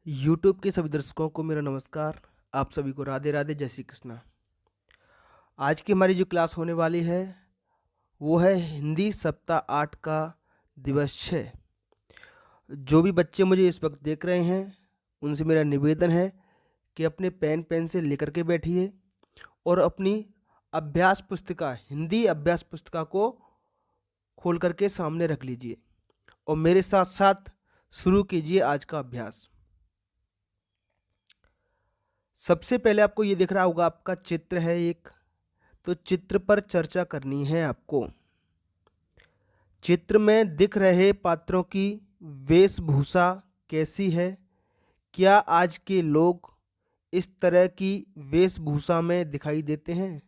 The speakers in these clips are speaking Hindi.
यूट्यूब के सभी दर्शकों को मेरा नमस्कार। आप सभी को राधे राधे, जय श्री कृष्णा। आज की हमारी जो क्लास होने वाली है वो है हिंदी सप्ताह 8 का दिवस 6। जो भी बच्चे मुझे इस वक्त देख रहे हैं उनसे मेरा निवेदन है कि अपने पेन पेंसिल लेकर के बैठिए और अपनी अभ्यास पुस्तिका, हिंदी अभ्यास पुस्तिका को खोल करके सामने रख लीजिए और मेरे साथ साथ शुरू कीजिए आज का अभ्यास। सबसे पहले आपको ये दिख रहा होगा, आपका चित्र है एक, तो चित्र पर चर्चा करनी है आपको। चित्र में दिख रहे पात्रों की वेशभूषा कैसी है? क्या आज के लोग इस तरह की वेशभूषा में दिखाई देते हैं?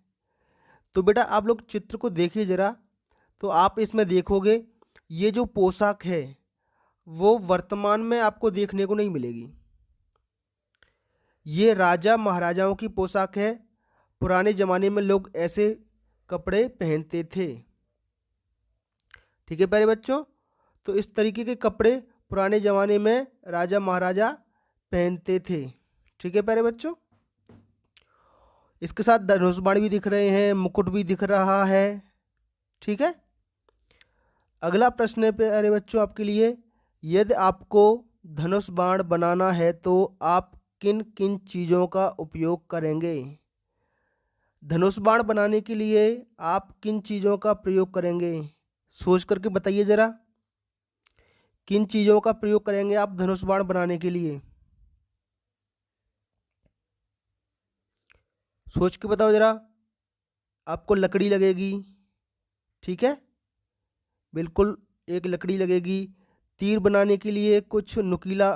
तो बेटा आप लोग चित्र को देखिए ज़रा, तो आप इसमें देखोगे ये जो पोशाक है वो वर्तमान में आपको देखने को नहीं मिलेगी। ये राजा महाराजाओं की पोशाक है। पुराने ज़माने में लोग ऐसे कपड़े पहनते थे। ठीक है प्यारे बच्चों, तो इस तरीके के कपड़े पुराने ज़माने में राजा महाराजा पहनते थे। ठीक है प्यारे बच्चों, इसके साथ धनुष बाण भी दिख रहे हैं, मुकुट भी दिख रहा है। ठीक है, अगला प्रश्न है प्यारे बच्चों आपके लिए, यदि आपको धनुष बाण बनाना है तो आप किन किन चीज़ों का उपयोग करेंगे? धनुष बाण बनाने के लिए आप किन चीज़ों का प्रयोग करेंगे? सोच करके बताइए ज़रा, किन चीज़ों का प्रयोग करेंगे आप धनुष बाण बनाने के लिए? सोच के बताओ ज़रा। आपको लकड़ी लगेगी, ठीक है, बिल्कुल एक लकड़ी लगेगी। तीर बनाने के लिए कुछ नुकीला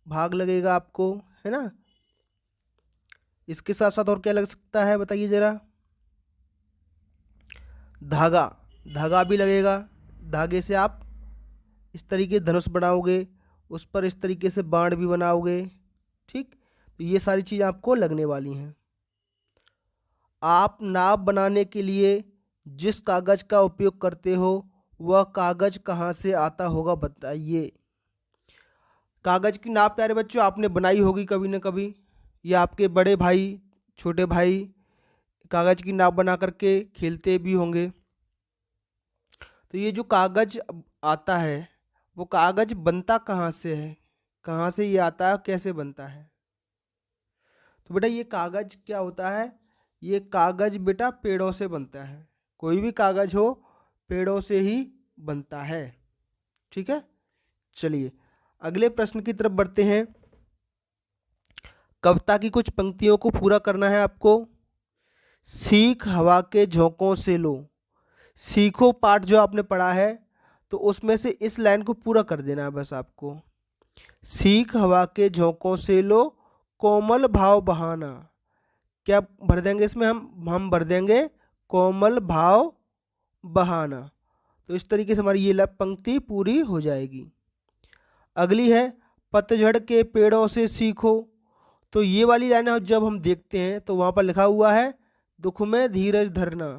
भाग लगेगा आपको, है ना। इसके साथ साथ और क्या लग सकता है बताइए ज़रा? धागा, धागा भी लगेगा। धागे से आप इस तरीके धनुष बनाओगे, उस पर इस तरीके से बाण भी बनाओगे। ठीक, तो ये सारी चीज़ आपको लगने वाली हैं। आप नाव बनाने के लिए जिस कागज़ का उपयोग करते हो वह कागज़ कहाँ से आता होगा बताइए। कागज़ की नाव प्यारे बच्चों आपने बनाई होगी कभी ना कभी, या आपके बड़े भाई, छोटे भाई कागज़ की नाव बना करके खेलते भी होंगे। तो ये जो कागज़ आता है वो कागज़ बनता कहाँ से है, कहाँ से ये आता है, कैसे बनता है? तो बेटा ये कागज़ क्या होता है, ये कागज़ बेटा पेड़ों से बनता है। कोई भी कागज़ हो पेड़ों से ही बनता है। ठीक है, चलिए अगले प्रश्न की तरफ बढ़ते हैं। कविता की कुछ पंक्तियों को पूरा करना है आपको। सीख हवा के झोंकों से लो। सीखो पाठ जो आपने पढ़ा है तो उसमें से इस लाइन को पूरा कर देना है बस आपको। सीख हवा के झोंकों से लो, कोमल भाव बहाना। क्या भर देंगे इसमें? हम भर देंगे कोमल भाव बहाना। तो इस तरीके से हमारी ये पंक्ति पूरी हो जाएगी। अगली है पतझड़ के पेड़ों से सीखो। तो ये वाली लाइन जब हम देखते हैं तो वहाँ पर लिखा हुआ है दुख में धीरज धरना।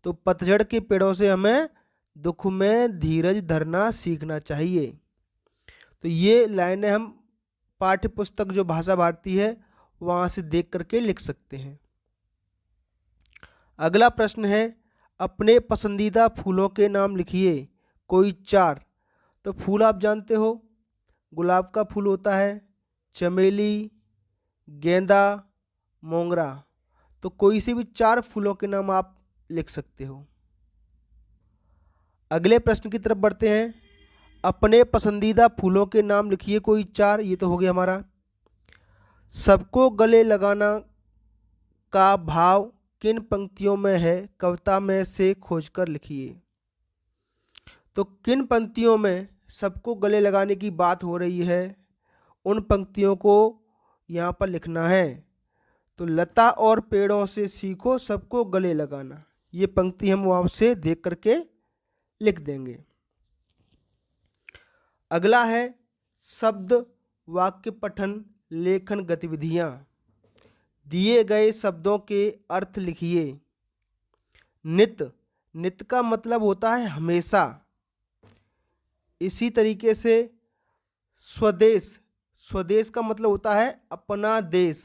तो पतझड़ के पेड़ों से हमें दुख में धीरज धरना सीखना चाहिए। तो ये लाइनें हम पाठ्य पुस्तक जो भाषा भारती है वहाँ से देख करके लिख सकते हैं। अगला प्रश्न है अपने पसंदीदा फूलों के नाम लिखिए, कोई 4। तो फूल आप जानते हो, गुलाब का फूल होता है, चमेली, गेंदा, मोंगरा। तो कोई से भी 4 फूलों के नाम आप लिख सकते हो। अगले प्रश्न की तरफ बढ़ते हैं। अपने पसंदीदा फूलों के नाम लिखिए कोई 4। ये तो हो गया हमारा। सबको गले लगाना का भाव किन पंक्तियों में है, कविता में से खोजकर लिखिए। तो किन पंक्तियों में सबको गले लगाने की बात हो रही है उन पंक्तियों को यहाँ पर लिखना है। तो लता और पेड़ों से सीखो सबको गले लगाना, ये पंक्ति हम वहाँ से देख करके लिख देंगे। अगला है शब्द वाक्य पठन लेखन गतिविधियाँ। दिए गए शब्दों के अर्थ लिखिए। नित, नित का मतलब होता है हमेशा। इसी तरीके से स्वदेश, स्वदेश का मतलब होता है अपना देश।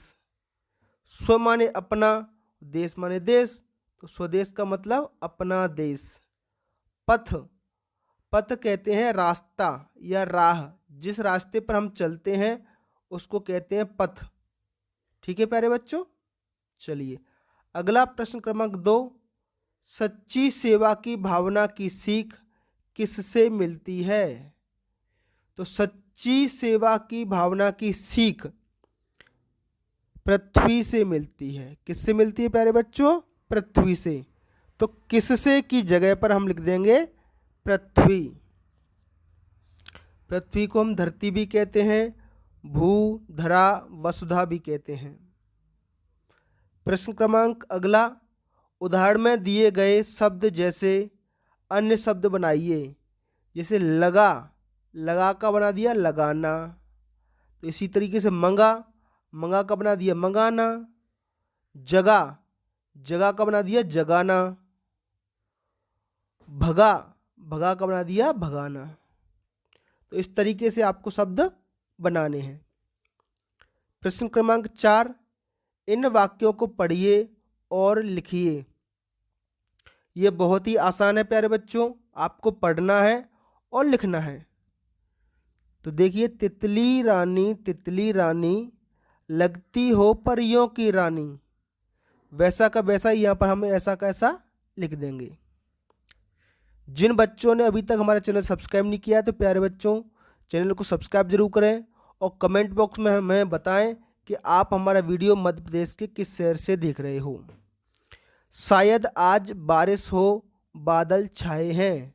स्व माने अपना, देश माने देश, तो स्वदेश का मतलब अपना देश। पथ, पथ कहते हैं रास्ता या राह, जिस रास्ते पर हम चलते हैं उसको कहते हैं पथ। ठीक है प्यारे बच्चों। चलिए अगला प्रश्न क्रमांक 2, सच्ची सेवा की भावना की सीख किससे मिलती है? तो सच्ची सेवा की भावना की सीख पृथ्वी से मिलती है। किससे मिलती है प्यारे बच्चों? पृथ्वी से। तो किससे की जगह पर हम लिख देंगे पृथ्वी। पृथ्वी को हम धरती भी कहते हैं, भू, धरा, वसुधा भी कहते हैं। प्रश्न क्रमांक अगला, उदाहरण में दिए गए शब्द जैसे अन्य शब्द बनाइए। जैसे लगा, लगा का बना दिया लगाना। तो इसी तरीके से मंगा, मंगा का बना दिया मंगाना। जगा, जगा का बना दिया जगाना। भगा, भगा का बना दिया भगाना। तो इस तरीके से आपको शब्द बनाने हैं। प्रश्न क्रमांक 4, इन वाक्यों को पढ़िए और लिखिए। ये बहुत ही आसान है प्यारे बच्चों, आपको पढ़ना है और लिखना है। तो देखिए, तितली रानी लगती हो परियों की रानी। वैसा का वैसा ही यहाँ पर हम ऐसा का ऐसा लिख देंगे। जिन बच्चों ने अभी तक हमारा चैनल सब्सक्राइब नहीं किया है तो प्यारे बच्चों चैनल को सब्सक्राइब जरूर करें और कमेंट बॉक्स में हमें बताएं कि आप हमारा वीडियो मध्य प्रदेश के किस शहर से देख रहे हो। शायद आज बारिश हो, बादल छाए हैं।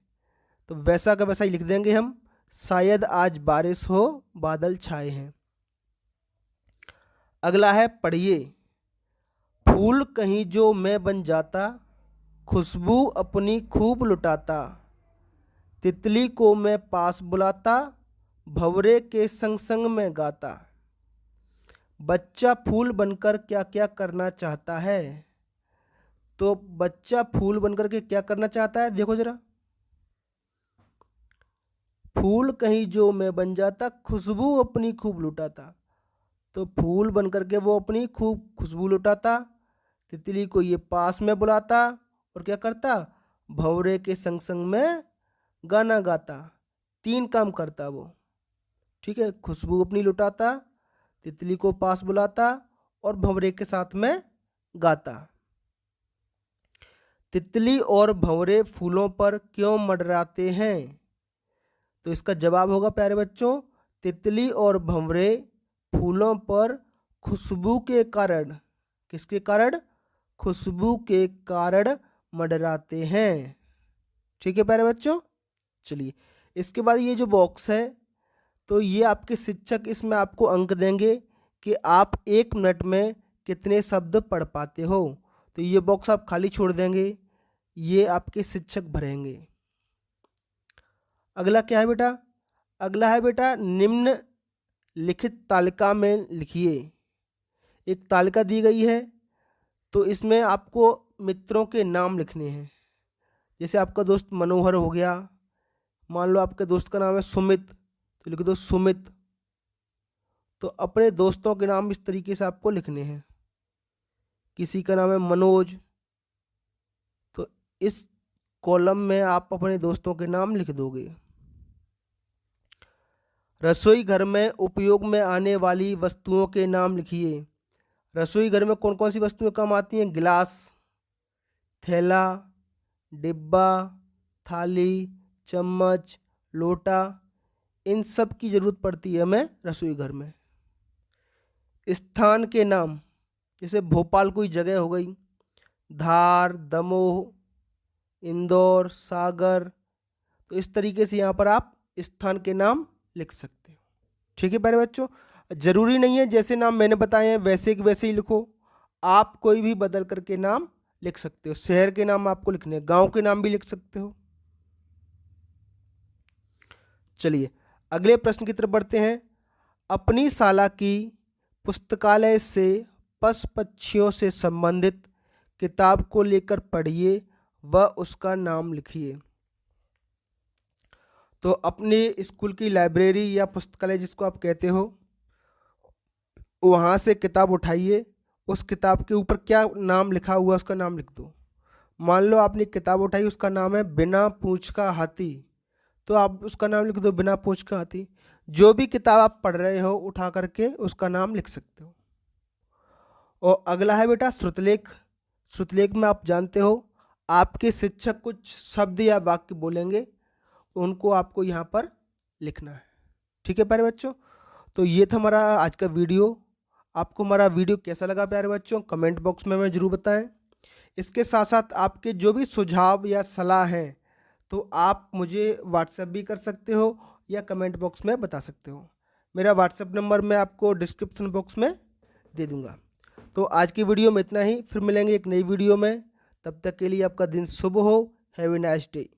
तो वैसा का वैसा ही लिख देंगे हम, शायद आज बारिश हो, बादल छाए हैं। अगला है पढ़िए। फूल कहीं जो मैं बन जाता, खुशबू अपनी खूब लुटाता। तितली को मैं पास बुलाता, भंवरे के संग संग में गाता। बच्चा फूल बनकर क्या क्या करना चाहता है? तो बच्चा फूल बनकर के क्या करना चाहता है? देखो जरा, फूल कहीं जो मैं बन जाता, खुशबू अपनी खूब लुटाता। तो फूल बनकर के वो अपनी खूब खुशबू लुटाता, तितली को ये पास में बुलाता और क्या करता? भंवरे के संग संग में गाना गाता। 3 काम करता वो। ठीक है, खुशबू अपनी लुटाता, तितली को पास बुलाता और भंवरे के साथ में गाता। तितली और भंवरे फूलों पर क्यों मंडराते हैं? तो इसका जवाब होगा प्यारे बच्चों, तितली और भंवरे फूलों पर खुशबू के कारण, किसके कारण? खुशबू के कारण मंडराते हैं। ठीक है प्यारे बच्चों। चलिए इसके बाद ये जो बॉक्स है, तो ये आपके शिक्षक इसमें आपको अंक देंगे कि आप 1 मिनट में कितने शब्द पढ़ पाते हो। तो ये बॉक्स आप खाली छोड़ देंगे, ये आपके शिक्षक भरेंगे। अगला क्या है बेटा? अगला है बेटा, निम्न लिखित तालिका में लिखिए। एक तालिका दी गई है, तो इसमें आपको मित्रों के नाम लिखने हैं। जैसे आपका दोस्त मनोहर हो गया, मान लो आपके दोस्त का नाम है सुमित, तो लिख दो सुमित। तो अपने दोस्तों के नाम इस तरीके से आपको लिखने हैं। किसी का नाम है मनोज, तो इस कॉलम में आप अपने दोस्तों के नाम लिख दोगे। रसोई घर में उपयोग में आने वाली वस्तुओं के नाम लिखिए। रसोई घर में कौन कौन सी वस्तुएं काम आती हैं? गिलास, थैला, डिब्बा, थाली, चम्मच, लोटा, इन सब की जरूरत पड़ती है हमें रसोई घर में। स्थान के नाम, जैसे भोपाल कोई जगह हो गई, धार, दमोह, इंदौर, सागर, तो इस तरीके से यहाँ पर आप स्थान के नाम लिख सकते हो। ठीक है प्यारे बच्चों, जरूरी नहीं है जैसे नाम मैंने बताए हैं वैसे के वैसे ही लिखो, आप कोई भी बदल करके नाम लिख सकते हो। शहर के नाम आपको लिखने हैं, गांव के नाम भी लिख सकते हो। चलिए अगले प्रश्न की तरफ बढ़ते हैं। अपनी शाला की पुस्तकालय से पशु पक्षियों से संबंधित किताब को लेकर पढ़िए व उसका नाम लिखिए। तो अपने स्कूल की लाइब्रेरी या पुस्तकालय जिसको आप कहते हो, वहाँ से किताब उठाइए, उस किताब के ऊपर क्या नाम लिखा हुआ है उसका नाम लिख दो। मान लो आपने किताब उठाई, उसका नाम है बिना पूंछ का हाथी, तो आप उसका नाम लिख दो बिना पूंछ का हाथी। जो भी किताब आप पढ़ रहे हो उठा करके उसका नाम लिख सकते हो। और अगला है बेटा श्रुतलेख। श्रुतलेख में आप जानते हो आपके शिक्षक कुछ शब्द या वाक्य बोलेंगे, तो उनको आपको यहाँ पर लिखना है। ठीक है प्यारे बच्चों, तो ये था हमारा आज का वीडियो। आपको हमारा वीडियो कैसा लगा प्यारे बच्चों, कमेंट बॉक्स में हमें ज़रूर बताएं। इसके साथ साथ आपके जो भी सुझाव या सलाह हैं तो आप मुझे व्हाट्सएप भी कर सकते हो या कमेंट बॉक्स में बता सकते हो। मेरा व्हाट्सएप नंबर मैं आपको डिस्क्रिप्शन बॉक्स में दे दूँगा। तो आज की वीडियो में इतना ही, फिर मिलेंगे एक नई वीडियो में। तब तक के लिए आपका दिन शुभ हो। Have a nice day.